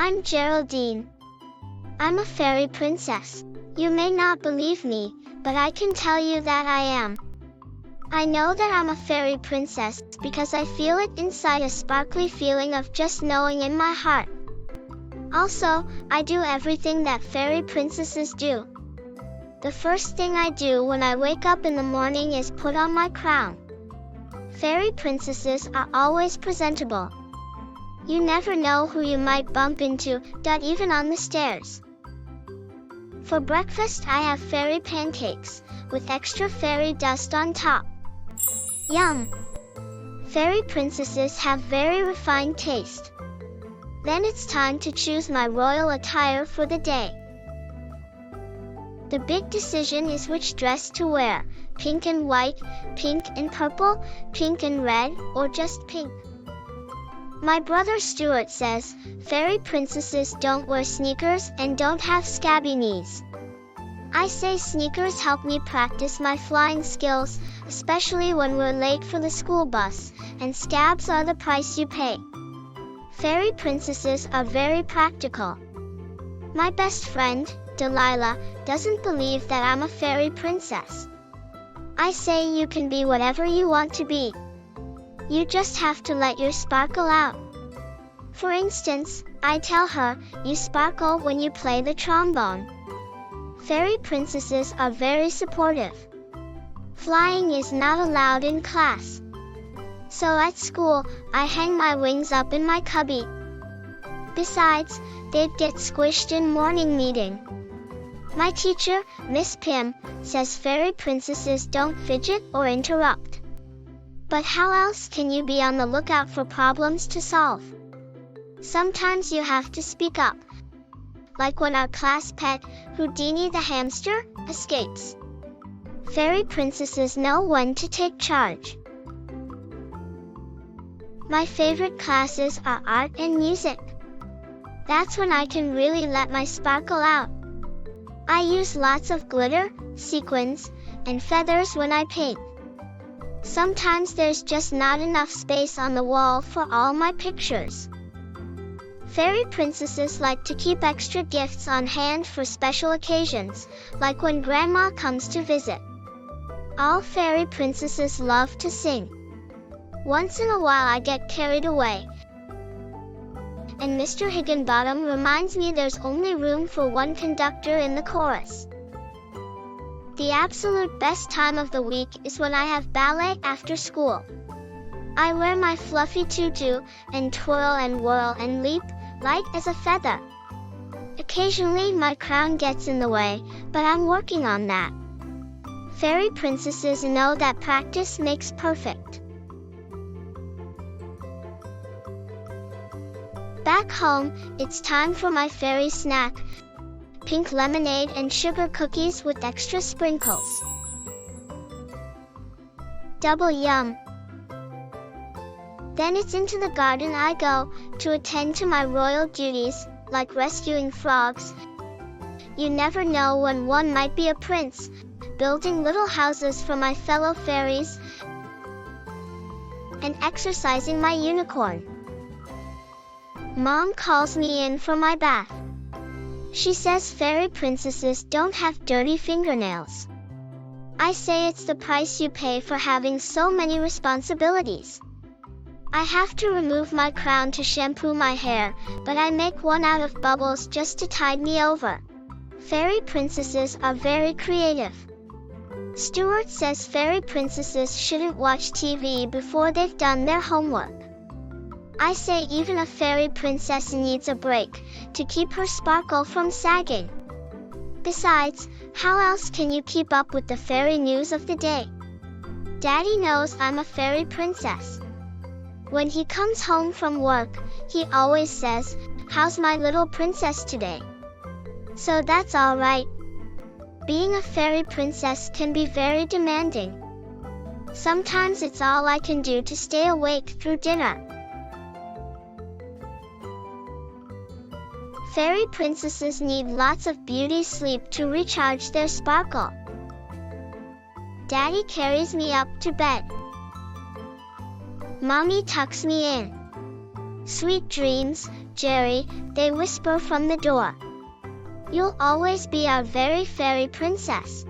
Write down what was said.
I'm Geraldine. I'm a fairy princess. You may not believe me, but I can tell you that I am. I know that I'm a fairy princess because I feel it inside, a sparkly feeling of just knowing in my heart. Also, I do everything that fairy princesses do. The first thing I do when I wake up in the morning is put on my crown. Fairy princesses are always presentable. You never know who you might bump into, even on the stairs. For breakfast I have fairy pancakes, with extra fairy dust on top. Yum! Fairy princesses have very refined taste. Then it's time to choose my royal attire for the day. The big decision is which dress to wear, pink and white, pink and purple, pink and red, or just pink. My brother Stuart says, fairy princesses don't wear sneakers and don't have scabby knees. I say sneakers help me practice my flying skills, especially when we're late for the school bus, and scabs are the price you pay. Fairy princesses are very practical. My best friend, Delilah, doesn't believe that I'm a fairy princess. I say you can be whatever you want to be. You just have to let your sparkle out. For instance, I tell her, you sparkle when you play the trombone. Fairy princesses are very supportive. Flying is not allowed in class. So at school, I hang my wings up in my cubby. Besides, they'd get squished in morning meeting. My teacher, Miss Pim, says fairy princesses don't fidget or interrupt. But how else can you be on the lookout for problems to solve? Sometimes you have to speak up. Like when our class pet, Houdini the hamster, escapes. Fairy princesses know when to take charge. My favorite classes are art and music. That's when I can really let my sparkle out. I use lots of glitter, sequins, and feathers when I paint. Sometimes there's just not enough space on the wall for all my pictures. Fairy princesses like to keep extra gifts on hand for special occasions, like when Grandma comes to visit. All fairy princesses love to sing. Once in a while I get carried away, and Mr. Higginbottom reminds me there's only room for one conductor in the chorus. The absolute best time of the week is when I have ballet after school. I wear my fluffy tutu and twirl and whirl and leap, light as a feather. Occasionally my crown gets in the way, but I'm working on that. Fairy princesses know that practice makes perfect. Back home, it's time for my fairy snack, pink lemonade and sugar cookies with extra sprinkles. Double yum! Then it's into the garden I go, to attend to my royal duties, like rescuing frogs. You never know when one might be a prince, building little houses for my fellow fairies, and exercising my unicorn. Mom calls me in for my bath. She says fairy princesses don't have dirty fingernails. I say it's the price you pay for having so many responsibilities. I have to remove my crown to shampoo my hair, but I make one out of bubbles just to tide me over. Fairy princesses are very creative. Stuart says fairy princesses shouldn't watch TV before they've done their homework. I say even a fairy princess needs a break, to keep her sparkle from sagging. Besides, how else can you keep up with the fairy news of the day? Daddy knows I'm a fairy princess. When he comes home from work, he always says, "How's my little princess today?" So that's all right. Being a fairy princess can be very demanding. Sometimes it's all I can do to stay awake through dinner. Fairy princesses need lots of beauty sleep to recharge their sparkle. Daddy carries me up to bed. Mommy tucks me in. Sweet dreams, Jerry, they whisper from the door. You'll always be our very fairy princess.